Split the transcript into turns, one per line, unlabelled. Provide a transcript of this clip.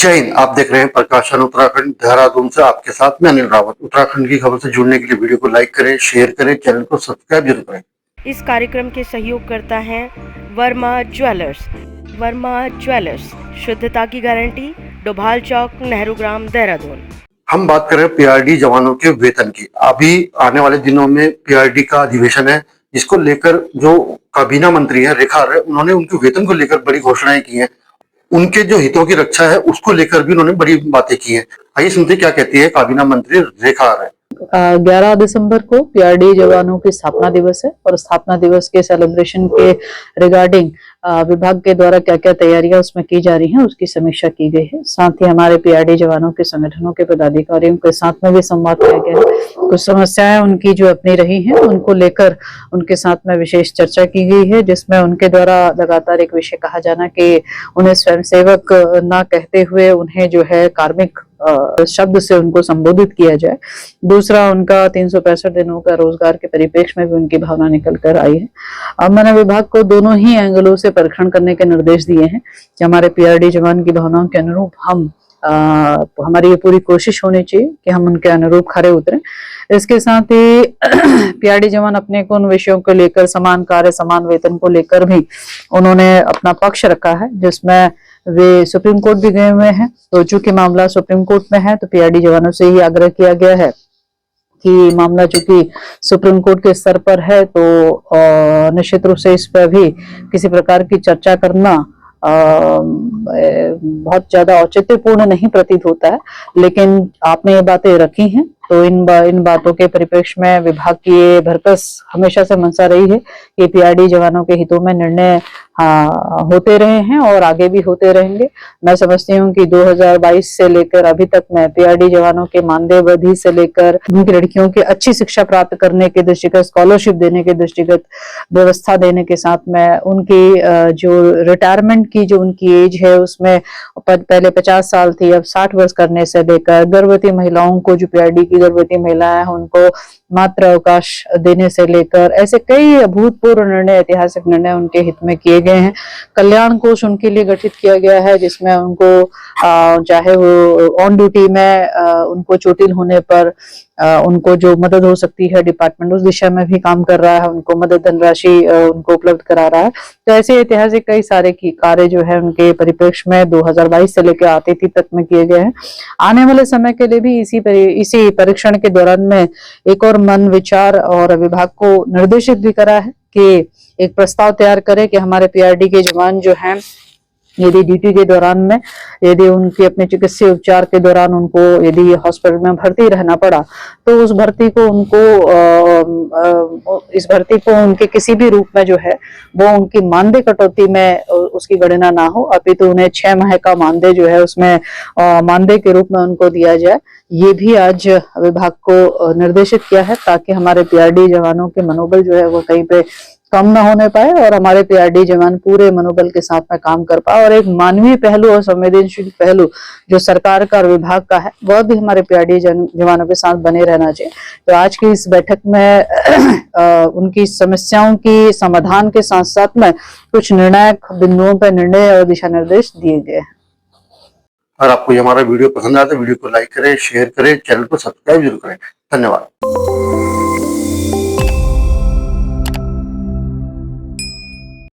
जय हिंद। आप देख रहे हैं प्रकाशन उत्तराखंड, देहरादून से आपके साथ में अनिल रावत। उत्तराखंड की खबर से जुड़ने के लिए वीडियो को लाइक करें, शेयर करें, चैनल को सब्सक्राइब जरूर करें।
इस कार्यक्रम के सहयोगकर्ता हैं वर्मा ज्वेलर्स। वर्मा ज्वेलर्स, शुद्धता की गारंटी, डोभाल चौक, नेहरू ग्राम, देहरादून।
हम बात कर रहे हैं पीआरडी जवानों के वेतन की। अभी आने वाले दिनों में पीआरडी का अधिवेशन है, जिसको लेकर जो काबीना मंत्री है रेखा आर्य, उन्होंने उनके वेतन को लेकर बड़ी घोषणाएं की हैं। उनके जो हितों की रक्षा है उसको लेकर भी उन्होंने बड़ी बातें की हैं। आइए सुनते क्या कहती है काबीना मंत्री रेखा आर्य।
11 दिसंबर को पीआरडी जवानों की स्थापना दिवस है और स्थापना दिवस के सेलिब्रेशन के रिगार्डिंग विभाग के द्वारा क्या क्या तैयारियां उसमें की जा रही हैं उसकी समीक्षा की गई है। साथ ही हमारे पीआरडी जवानों के संगठनों के पदाधिकारियों के साथ में भी संवाद किया गया है। कुछ समस्याएं उनकी जो अपनी रही हैं उनको लेकर उनके साथ में विशेष चर्चा की गई है, जिसमें उनके द्वारा लगातार एक विषय कहा जाना कि उन्हें स्वयंसेवक ना कहते हुए उन्हें जो है कार्मिक शब्द से उनको संबोधित किया जाए। दूसरा, उनका 365 दिनों का रोजगार के परिप्रेक्ष्य में भी उनकी भावना निकल कर आई है। अब मैंने विभाग को दोनों ही एंगलों से परीक्षण करने के निर्देश दिए हैं कि हमारे पीआरडी जवान की भावनाओं के अनुरूप हमारी ये पूरी कोशिश होनी चाहिए कि हम उनके अनुरूप खरे उतरें। इसके साथ ही पीआरडी जवान अपने को उन विषयों को लेकर, समान कार्य समान वेतन को लेकर भी उन्होंने अपना पक्ष रखा है, जिसमें वे सुप्रीम कोर्ट भी गए हुए हैं। तो चूंकि मामला सुप्रीम कोर्ट में है तो पीआरडी जवानों से ही आग्रह किया गया है कि मामला चूंकि सुप्रीम कोर्ट के स्तर पर है तो निश्चित रूप से इस पर भी किसी प्रकार की चर्चा करना बहुत ज्यादा औचित्यपूर्ण नहीं प्रतीत होता है। लेकिन आपने ये बातें रखी हैं तो इन बातों के परिप्रेक्ष्य में विभाग की ये भरकस हमेशा से मंशा रही है कि पीआरडी जवानों के हितों में निर्णय होते रहे हैं और आगे भी होते रहेंगे। मैं समझती हूँ कि 2022 से लेकर अभी तक मैं पीआरडी जवानों के मानदेय वृद्धि से लेकर उनकी लड़कियों की अच्छी शिक्षा प्राप्त करने के दृष्टिगत, स्कॉलरशिप देने के दृष्टिगत व्यवस्था देने के साथ में उनकी जो रिटायरमेंट की जो उनकी एज है उसमें पहले 50 साल थी, अब 60 वर्ष करने से लेकर गर्भवती महिलाओं को, जो पीआरडी की गर्भवती महिलाएं हैं उनको मात्र अवकाश देने से लेकर ऐसे कई अभूतपूर्व निर्णय, ऐतिहासिक निर्णय उनके हित में किए गए हैं। कल्याण कोष उनके लिए गठित किया गया है, जिसमें उनको चाहे वो ऑन ड्यूटी में उनको चोटिल होने पर उनको जो मदद हो सकती है, डिपार्टमेंट उस दिशा में भी काम कर रहा है, उनको मदद धनराशि उनको उपलब्ध करा रहा है। तो ऐसे ऐतिहासिक कई सारे की कार्य जो है उनके परिप्रेक्ष्य में 2022 से लेकर आतिथ्य तक में किए गए हैं। आने वाले समय के लिए भी इसी परीक्षण के दौरान में एक और मन विचार और विभाग को निर्देशित भी करा है कि एक प्रस्ताव तैयार करे कि हमारे पीआरडी के जवान जो हैं यदि ड्यूटी के दौरान में, यदि उनके अपने चिकित्सीय उपचार के दौरान उनको यदि हॉस्पिटल में भर्ती रहना पड़ा तो इस भर्ती को उनके किसी भी रूप में जो है वो उनकी मानदेय कटौती में उसकी गणना ना हो, अपितु उन्हें 6 माह का मानदेय जो है उसमें मानदेय के रूप में उनको दिया जाए। ये भी आज विभाग को निर्देशित किया है ताकि हमारे पीआरडी जवानों के मनोबल जो है वो कहीं पे कम न होने पाए और हमारे पीआरडी जवान पूरे मनोबल के साथ में काम कर पाए और एक मानवीय पहलू और संवेदनशील पहलू जो सरकार का और विभाग का है वह भी हमारे पीआरडी जवानों के साथ बने रहना चाहिए। तो आज की इस बैठक में उनकी समस्याओं की समाधान के साथ साथ में कुछ निर्णायक बिंदुओं पर निर्णय और दिशा निर्देश दिए गए हैं।
अगर आपको ये हमारा वीडियो पसंद आया तो वीडियो को लाइक करें, शेयर करें, चैनल को सब्सक्राइब जरूर करें। धन्यवाद।